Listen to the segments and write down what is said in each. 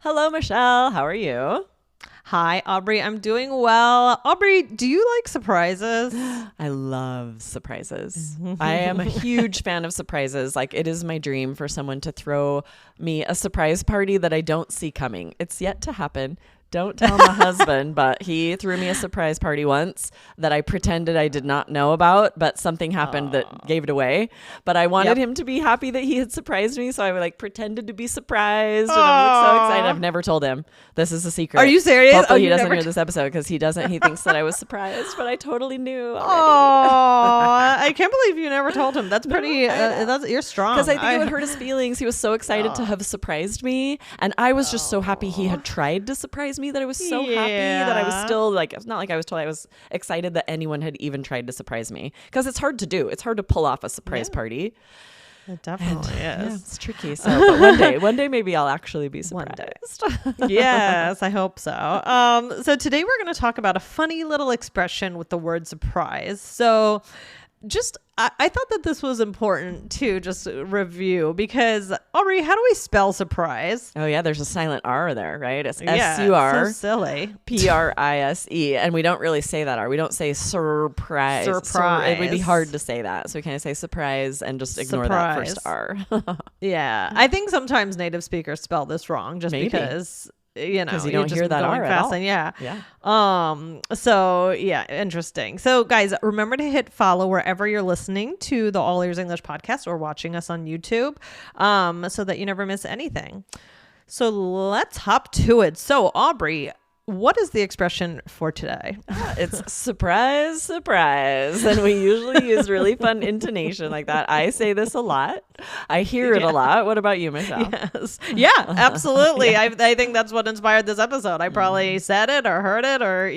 Hello, Michelle. How are you? Hi, Aubrey. I'm doing well. Aubrey, do you like surprises? I love surprises. I am a huge fan of surprises. Like, it is my dream for someone to throw me a surprise party that I don't see coming. It's yet to happen. Don't tell my husband, but he threw me a surprise party once that I pretended I did not know about, but something happened that gave it away. But I wanted him to be happy that he had surprised me, so I like pretended to be surprised, and I was like, so excited. I've never told him. This is a secret. Are you serious? Hopefully he doesn't hear this episode because he doesn't. He thinks that I was surprised, but I totally knew already. Oh, I can't believe you never told him. That's pretty. You're strong. Because I think it would hurt his feelings. He was so excited to have surprised me, and I was just so happy he had tried to surprise me that I was so happy that I was still like, it's not like I was told. I was excited that anyone had even tried to surprise me, because it's hard to do. It's hard to pull off a surprise party. It definitely is. Yeah, it's tricky. So but one day maybe I'll actually be surprised. Yes, I hope so. So today we're going to talk about a funny little expression with the word surprise. So I thought that this was important to just review, because Aubrey, how do we spell surprise? Oh yeah, there's a silent R there, right? It's S-U-R. So silly. P-R-I-S-E. And we don't really say that R. We don't say surprise. Surprise. It would be hard to say that. So we kind of say surprise and just ignore that first R. Yeah. I think sometimes native speakers spell this wrong just because, you don't hear that R at all. So yeah, interesting. So guys, remember to hit follow wherever you're listening to the All Ears English podcast or watching us on YouTube, so that you never miss anything. So let's hop to it. So Aubrey, what is the expression for today? It's surprise, surprise. And we usually use really fun intonation like that. I say this a lot. I hear it a lot. What about you, Michelle? Yes. Yeah, absolutely. I think that's what inspired this episode. I probably said it or heard it or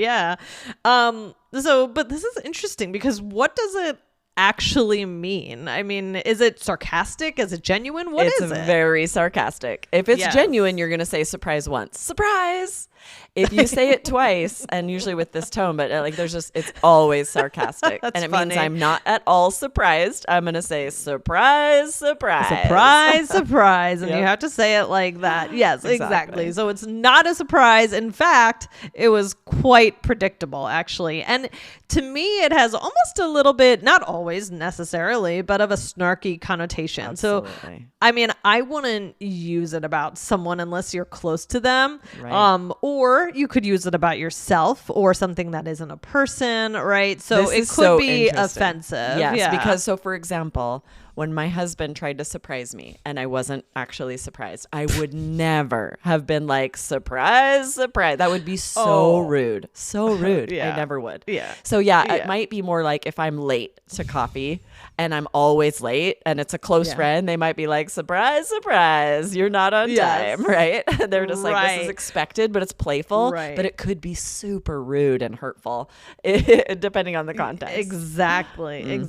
but this is interesting, because what does it actually mean? I mean, is it sarcastic? Is it genuine? What is it? It's very sarcastic. If it's genuine, you're going to say surprise once. Surprise! If you say it twice, and usually with this tone, but it's always sarcastic. And it means I'm not at all surprised. I'm going to say surprise, surprise. Surprise, surprise. And you have to say it like that. Yes, exactly. So it's not a surprise. In fact, it was quite predictable, actually. And to me, it has almost a little bit, not always necessarily, but of a snarky connotation. Absolutely. So, I mean, I wouldn't use it about someone unless you're close to them. Right. Or you could use it about yourself or something that isn't a person, right? So it could be offensive. Yes, because for example, when my husband tried to surprise me and I wasn't actually surprised, I would never have been like, surprise, surprise. That would be so rude. So rude. I never would. Yeah. So it might be more like if I'm late to coffee and I'm always late and it's a close friend, they might be like, surprise, surprise, you're not on time, right? They're just like, this is expected, but it's playful, but it could be super rude and hurtful depending on the context. Exactly.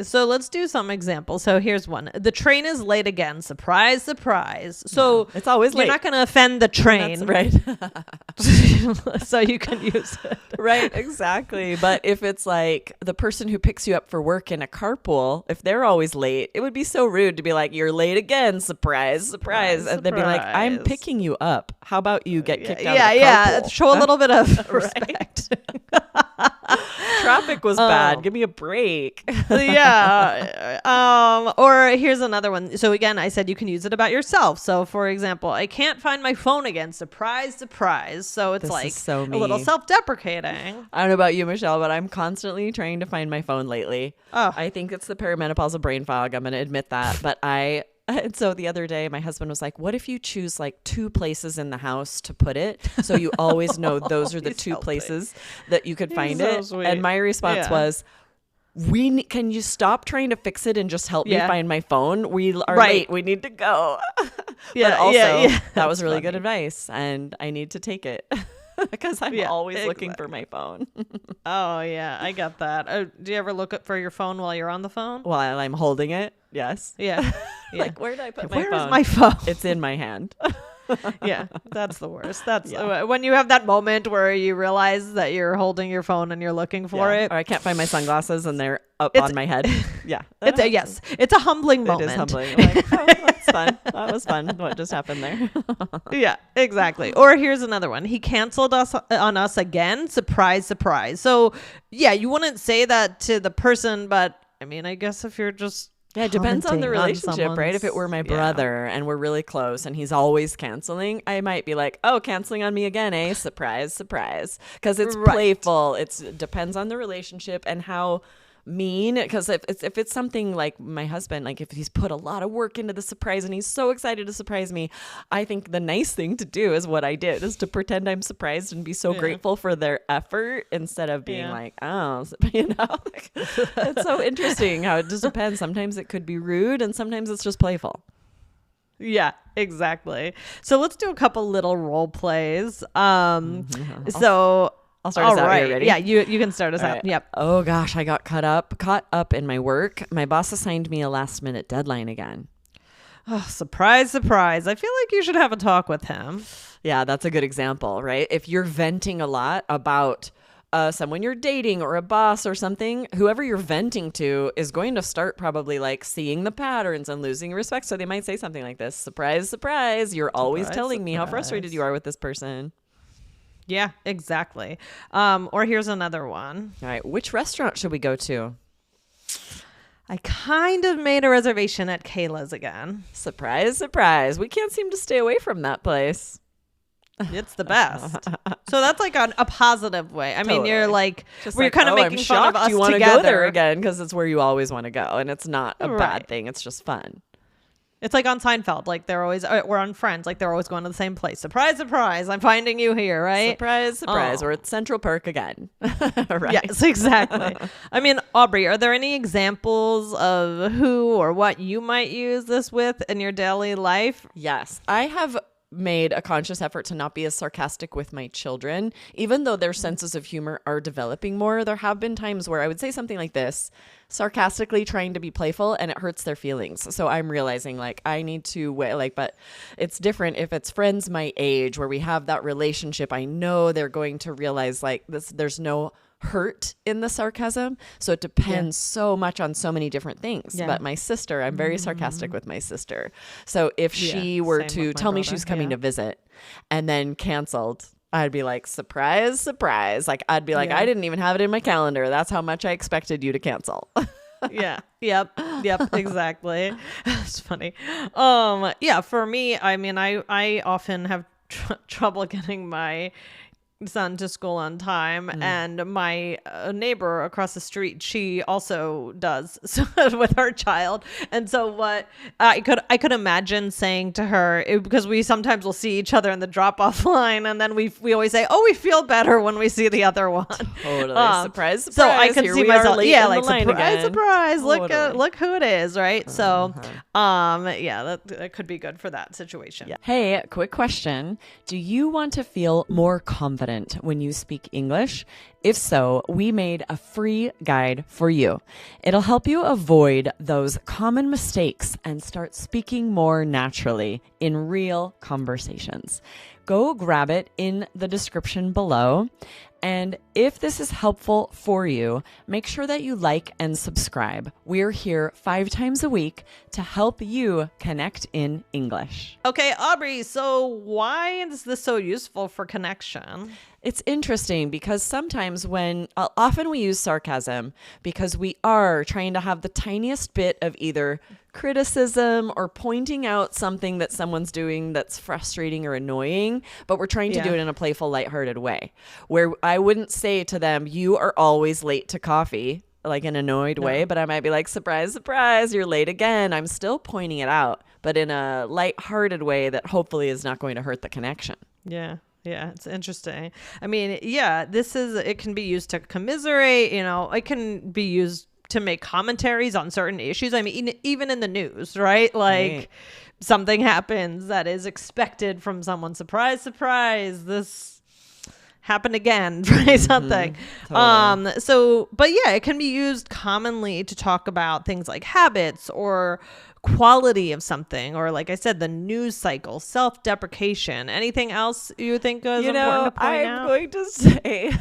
So let's do some examples. So here's one. The train is late again. Surprise, surprise. So it's always late. You're not going to offend the train. That's right. So you can use it. Right, exactly. But if it's like the person who picks you up for work in a carpool, if they're always late, it would be so rude to be like, you're late again. Surprise, surprise. And they'd be like, I'm picking you up. How about you get kicked out of the carpool? Show a little bit of respect. Traffic was bad. Give me a break. Or here's another one. So again, I said you can use it about yourself. So for example, I can't find my phone again. Surprise, surprise. So it's a little self-deprecating. I don't know about you, Michelle, but I'm constantly trying to find my phone lately. I think it's the perimenopausal brain fog. I'm going to admit that. But and so the other day, my husband was like, what if you choose like 2 places in the house to put it? So you always know those are the 2 places that you could find it. Sweet. And my response was, can you stop trying to fix it and just help me find my phone? We are late. We need to go. But also, that was really good advice, and I need to take it. Because I'm always looking for my phone. I got that. Do you ever look for your phone while you're on the phone? While I'm holding it? Yes. Yeah. Like, where did I put my phone? Where is my phone? It's in my hand. That's the worst. That's when you have that moment where you realize that you're holding your phone and you're looking for it. Or I can't find my sunglasses and they're on my head. Yeah. It's a humbling moment. It is humbling. I'm like, oh, that's fun. That was fun. What just happened there? Yeah, exactly. Or here's another one. He canceled on us again. Surprise, surprise. So yeah, you wouldn't say that to the person, but I mean, I guess if you're just it depends on the relationship, right? If it were my brother and we're really close and he's always canceling, I might be like, oh, canceling on me again, eh? Surprise, surprise. Because it's playful. It depends on the relationship and how mean, because if it's something like my husband, like if he's put a lot of work into the surprise and he's so excited to surprise me, I think the nice thing to do is what I did, is to pretend I'm surprised and be so grateful for their effort instead of being like, oh, like, it's so interesting how it just depends. Sometimes it could be rude and sometimes it's just playful. Yeah, exactly. So let's do a couple little role plays. I'll start us out. Right. Are you ready? Yeah, you can start us out. Right. Yep. Oh gosh, I got caught up in my work. My boss assigned me a last minute deadline again. Oh, surprise, surprise. I feel like you should have a talk with him. Yeah, that's a good example, right? If you're venting a lot about someone you're dating or a boss or something, whoever you're venting to is going to start probably like seeing the patterns and losing respect. So they might say something like this: surprise, surprise. You're always telling me how frustrated you are with this person. Yeah, exactly. Or here's another one. All right. Which restaurant should we go to? I kind of made a reservation at Kayla's again. Surprise, surprise. We can't seem to stay away from that place. It's the best. So that's like a positive way. I mean, you're like, you're kind of making fun of us you want together. To go there again because it's where you always want to go. And it's not a bad thing. It's just fun. It's like on Seinfeld, like they're always, or on Friends, like they're always going to the same place. Surprise, surprise, I'm finding you here, right? Surprise, surprise, we're at Central Park again. Right? Yes, exactly. I mean, Aubrey, are there any examples of who or what you might use this with in your daily life? Yes, I have made a conscious effort to not be as sarcastic with my children, even though their senses of humor are developing more. There have been times where I would say something like this, sarcastically trying to be playful, and it hurts their feelings. So I'm realizing like I need to but it's different if it's friends my age where we have that relationship. I know they're going to realize like this, there's no hurt in the sarcasm. So it depends so much on so many different things. Yeah. But my sister, I'm very sarcastic with my sister. So if she were to tell me she's coming to visit and then canceled, I'd be like, surprise, surprise. Like, I'd be like, I didn't even have it in my calendar. That's how much I expected you to cancel. Yeah. Yep. Exactly. It's funny. Yeah, for me, I mean, I often have trouble getting my son to school on time, and my neighbor across the street, she also does with her child. And so what I could imagine saying to her, because we sometimes will see each other in the drop-off line, and then we always say, oh, we feel better when we see the other one. Totally. Surprise, surprise. So I could see myself, like surprise, surprise. Totally. Look who it is, right? So that could be good for that situation. Yeah. Hey, quick question. Do you want to feel more confident when you speak English? If so, we made a free guide for you. It'll help you avoid those common mistakes and start speaking more naturally in real conversations. Go grab it in the description below. And if this is helpful for you, make sure that you like and subscribe. We're here 5 times a week to help you connect in English. Okay, Aubrey, so why is this so useful for connection? It's interesting because sometimes often we use sarcasm because we are trying to have the tiniest bit of either criticism or pointing out something that someone's doing that's frustrating or annoying, but we're trying to do it in a playful, lighthearted way where I wouldn't say to them, you are always late to coffee, like an annoyed way, but I might be like, surprise, surprise, you're late again. I'm still pointing it out, but in a lighthearted way that hopefully is not going to hurt the connection. Yeah. Yeah, it's interesting. I mean, it can be used to commiserate, it can be used to make commentaries on certain issues. I mean, even in the news, right? Like something happens that is expected from someone. Surprise, surprise, this happened again, right? Something. Totally. But it can be used commonly to talk about things like habits or quality of something, or like I said, the news cycle, self-deprecation. Anything else you think is important to point out? I'm going to say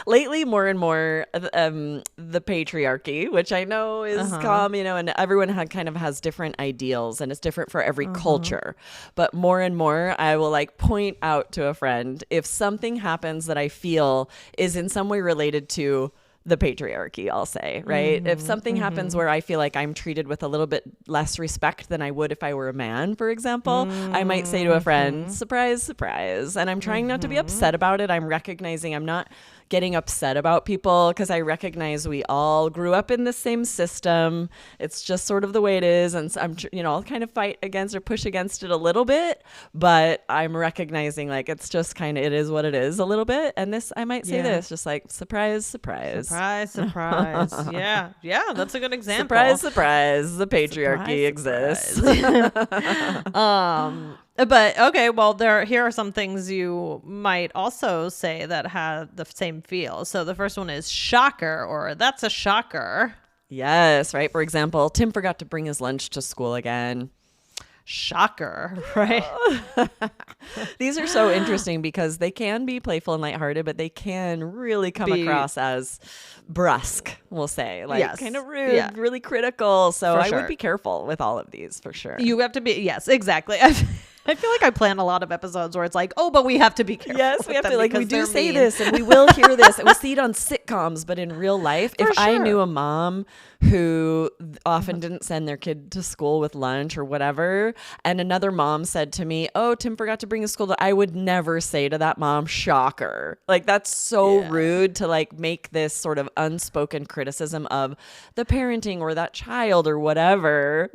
lately more and more the patriarchy, which I know is come, and everyone kind of has different ideals and it's different for every culture. But more and more I will like point out to a friend if something happens that I feel is in some way related to the patriarchy, I'll say, right? If something happens where I feel like I'm treated with a little bit less respect than I would if I were a man, for example, I might say to a friend, surprise, surprise. And I'm trying not to be upset about it. I'm recognizing I'm not getting upset about people because I recognize we all grew up in the same system. It's just sort of the way it is. And so I'll kind of fight against or push against it a little bit, but I'm recognizing like it's just kind of, it is what it is a little bit. And this, I might say this, just like surprise, surprise. Surprise, surprise. Yeah, that's a good example. Surprise, surprise. The patriarchy exists. But okay, well, here are some things you might also say that have the same feel. So the first one is shocker, or that's a shocker. Yes, right. For example, Tim forgot to bring his lunch to school again. Shocker, right? These are so interesting because they can be playful and lighthearted, but they can really come across as brusque, we'll say, like kind of rude, really critical. So I would be careful with all of these for sure. You have to be, yes, exactly. I feel like I plan a lot of episodes where it's like, oh, but we have to be careful. Yes, we have to, like, we do say this and we will hear this and we see it on sitcoms, but in real life, if I knew a mom who often didn't send their kid to school with lunch or whatever, and another mom said to me, oh, Tim forgot to bring his school, I would never say to that mom, shocker. Like, that's so rude to like make this sort of unspoken criticism of the parenting or that child or whatever.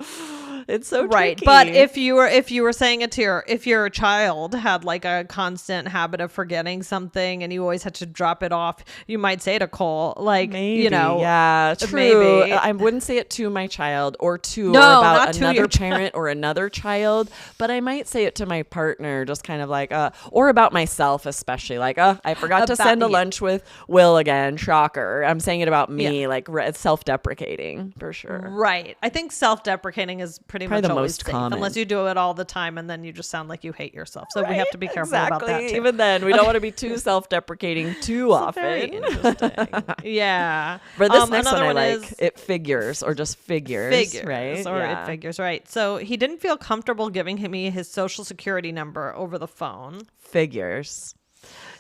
It's so right. tricky. But if you were saying it to if your child had like a constant habit of forgetting something and you always had to drop it off, you might say to Cole, like, maybe, true. Maybe. I wouldn't say it to my child or about another parent or another child, but I might say it to my partner, just kind of like, or about myself, especially like, I forgot to send a lunch with Will again. Shocker. I'm saying it about me, like it's self-deprecating for sure. Right. I think self-deprecating is pretty much the always most safe, common, unless you do it all the time and then you just sound like you hate yourself. So we have to be careful about that too. Even then, we don't want to be too self-deprecating too often. Very interesting. Yeah. But this next one I like. It figures, or just figures, right? Or it figures, right. So he didn't feel comfortable giving me his social security number over the phone. Figures.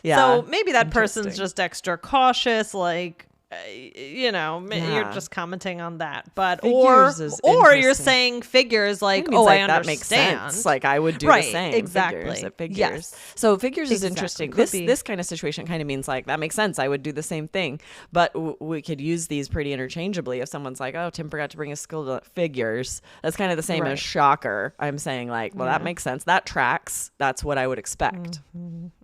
Yeah. So maybe that person's just extra cautious, like, you're just commenting on that, but or you're saying figures like, I understand. That makes sense. Like I would do the same. Exactly. Figures. Yes. So figures is interesting. This kind of situation kind of means like that makes sense. I would do the same thing, but we could use these pretty interchangeably. If someone's like, oh, Tim forgot to bring his school to figures, that's kind of the same as shocker. I'm saying like, well, that makes sense. That tracks. That's what I would expect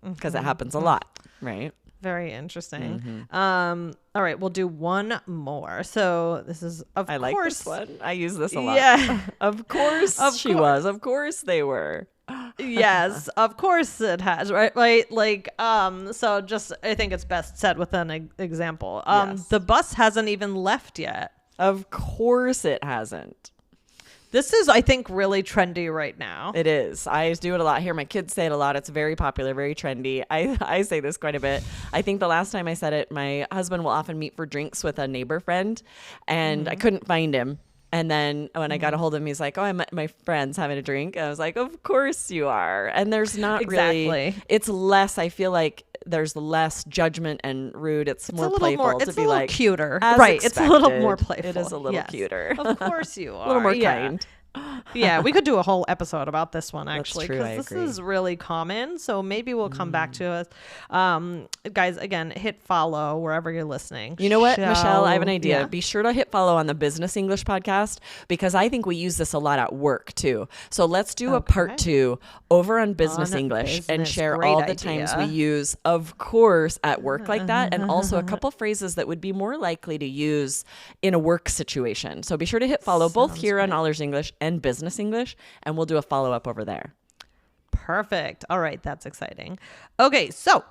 because it happens a lot, right? Very interesting. All right, we'll do one more. So this is, of course. I like this one. I use this a lot. Yeah. Of course she was. Of course they were. Yes, of course it has. Right. Like, so just, I think it's best said with an example. The bus hasn't even left yet. Of course it hasn't. This is, I think, really trendy right now. It is. I do it a lot. I hear my kids say it a lot. It's very popular, very trendy. I say this quite a bit. I think the last time I said it, my husband will often meet for drinks with a neighbor friend, and I couldn't find him. And then when I got a hold of him, he's like, oh, I'm at my friend's having a drink. And I was like, of course you are. And there's not really, it's less, I feel like there's less judgment and rude. It's more playful to be like cuter. Right. It's a little more playful. It is a little cuter. Of course you are. A little more kind. Yeah, we could do a whole episode about this one actually, because this is really common. So maybe we'll come back to us. Guys, again, hit follow wherever you're listening. You know what, Michelle? I have an idea. Yeah. Be sure to hit follow on the Business English podcast, because I think we use this a lot at work too. So let's do a part 2 over on Business English and share all the times we use of course at work like that, and also a couple phrases that would be more likely to use in a work situation. So be sure to hit follow both here on All Ears English and Business English, and we'll do a follow-up over there. Perfect. All right, that's exciting. Okay, so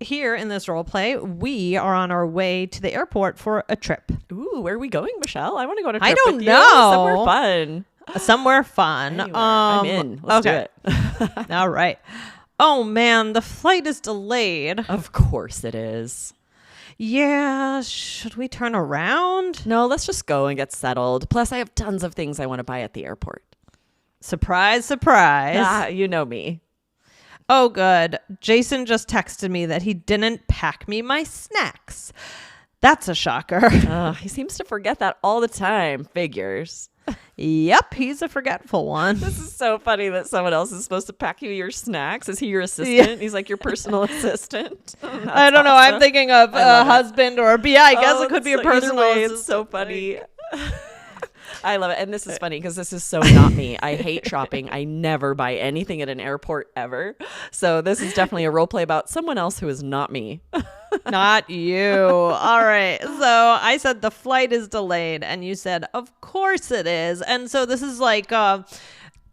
here in this role play, we are on our way to the airport for a trip. Ooh, where are we going, Michelle? I want to go on a trip I don't with know. You. Somewhere fun. Somewhere fun. Anywhere. I'm in. Let's do it. All right. Oh, man, the flight is delayed. Of course it is. Yeah, should we turn around? No, let's just go and get settled. Plus, I have tons of things I want to buy at the airport. Surprise, surprise. Ah, you know me. Oh, good. Jason just texted me that he didn't pack me my snacks. That's a shocker. He seems to forget that all the time. Figures. Yep, he's a forgetful one. This is so funny that someone else is supposed to pack you your snacks. Is he your assistant? Yeah. He's like your personal assistant. I don't know. I'm thinking of a husband or I guess it could be a personal assistant. It's so funny. I love it. And this is funny because this is so not me. I hate shopping. I never buy anything at an airport ever. So this is definitely a role play about someone else who is not me. Not you. All right. So I said the flight is delayed and you said, of course it is. And so this is like,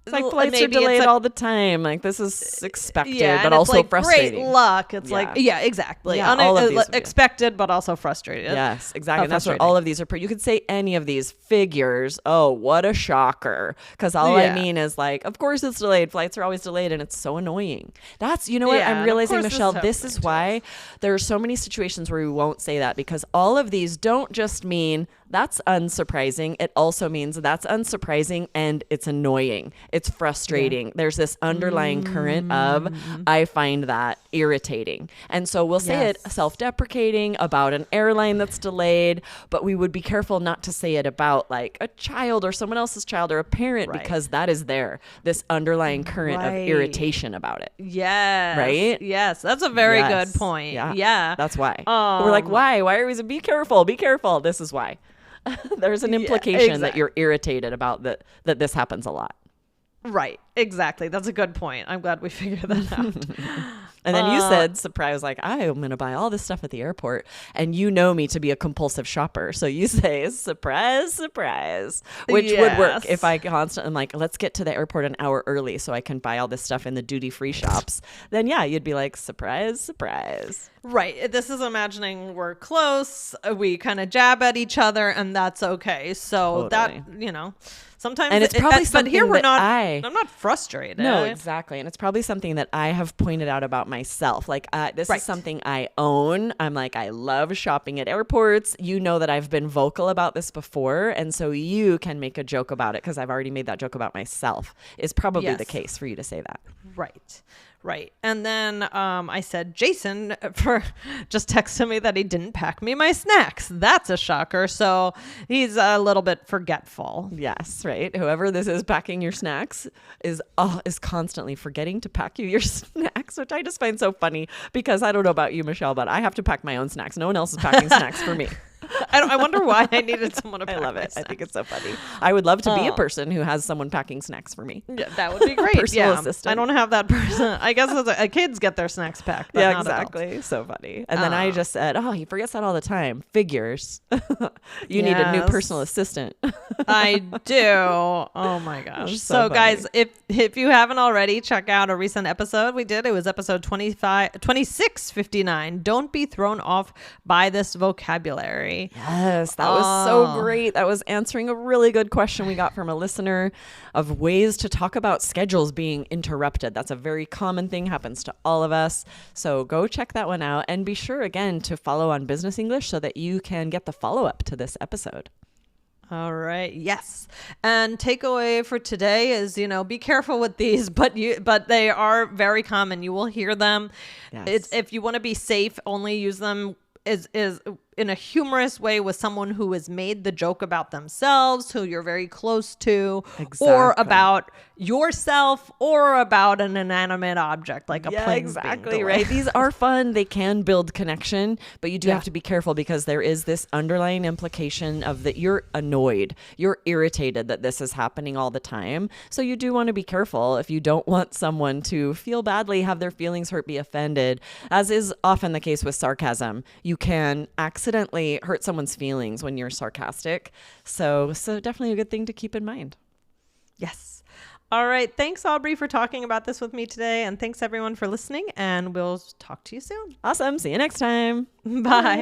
it's like flights are delayed all the time. Like this is expected, but also like frustrating. Great luck. It's exactly. Yeah, all of these expected, but also frustrated. Yes, exactly. And that's what all of these are. You could say any of these figures. Oh, what a shocker. Because all I mean is like, of course it's delayed. Flights are always delayed and it's so annoying. That's, you know what? I'm realizing, Michelle, this is why there are so many situations where we won't say that because all of these don't just mean that's unsurprising. It also means that's unsurprising and it's annoying. It's frustrating. Yeah. There's this underlying current of, I find that irritating. And so we'll say it self-deprecating about an airline that's delayed, but we would be careful not to say it about like a child or someone else's child or a parent because that is there, this underlying current of irritation about it. Yes. Right? Yes. That's a very good point. Yeah. That's why. We're like, why? Why are we be careful? Be careful. This is why. There's an implication that you're irritated about that this happens a lot. Right. Exactly. That's a good point. I'm glad we figured that out. And then you said, surprise, like, I'm going to buy all this stuff at the airport. And you know me to be a compulsive shopper. So you say, surprise, surprise, which would work if I constantly, I'm like, let's get to the airport an hour early so I can buy all this stuff in the duty-free shops. Then, you'd be like, surprise, surprise. Right. This is imagining we're close. We kind of jab at each other and that's okay. So that, sometimes and it's probably something but here we're not. I'm not frustrated. No, exactly, and it's probably something that I have pointed out about myself. Like this is something I own. I'm like, I love shopping at airports. You know that I've been vocal about this before, and so you can make a joke about it because I've already made that joke about myself. Is probably the case for you to say that. Right. And then I said, Jason just texted me that he didn't pack me my snacks. That's a shocker. So he's a little bit forgetful. Yes, right. Whoever this is packing your snacks is constantly forgetting to pack you your snacks, which I just find so funny because I don't know about you, Michelle, but I have to pack my own snacks. No one else is packing snacks for me. I wonder why I needed someone to pack. I love it. I think it's so funny. I would love to be a person who has someone packing snacks for me. Yeah, that would be great. Personal assistant. I don't have that person. I guess kids get their snacks packed. But not exactly. Adults. So funny. And then I just said, he forgets that all the time. Figures. You need a new personal assistant. I do. Oh my gosh. So guys, if you haven't already, check out a recent episode we did. It was episode 2659. Don't be thrown off by this vocabulary. Yes, that was so great. That was answering a really good question we got from a listener of ways to talk about schedules being interrupted. That's a very common thing, happens to all of us. So go check that one out and be sure again to follow on Business English so that you can get the follow-up to this episode. All right. Yes. And takeaway for today is, be careful with these, but they are very common. You will hear them. Yes. If you want to be safe, only use them is in a humorous way with someone who has made the joke about themselves, who you're very close to, or about yourself, or about an inanimate object like a plane. Exactly right. These are fun. They can build connection, but you do have to be careful because there is this underlying implication of that you're annoyed, you're irritated that this is happening all the time. So you do want to be careful if you don't want someone to feel badly, have their feelings hurt, be offended, as is often the case with sarcasm. You can accidentally hurt someone's feelings when you're sarcastic. So definitely a good thing to keep in mind. Yes. All right. Thanks, Aubrey, for talking about this with me today. And thanks, everyone, for listening. And we'll talk to you soon. Awesome. See you next time. Bye.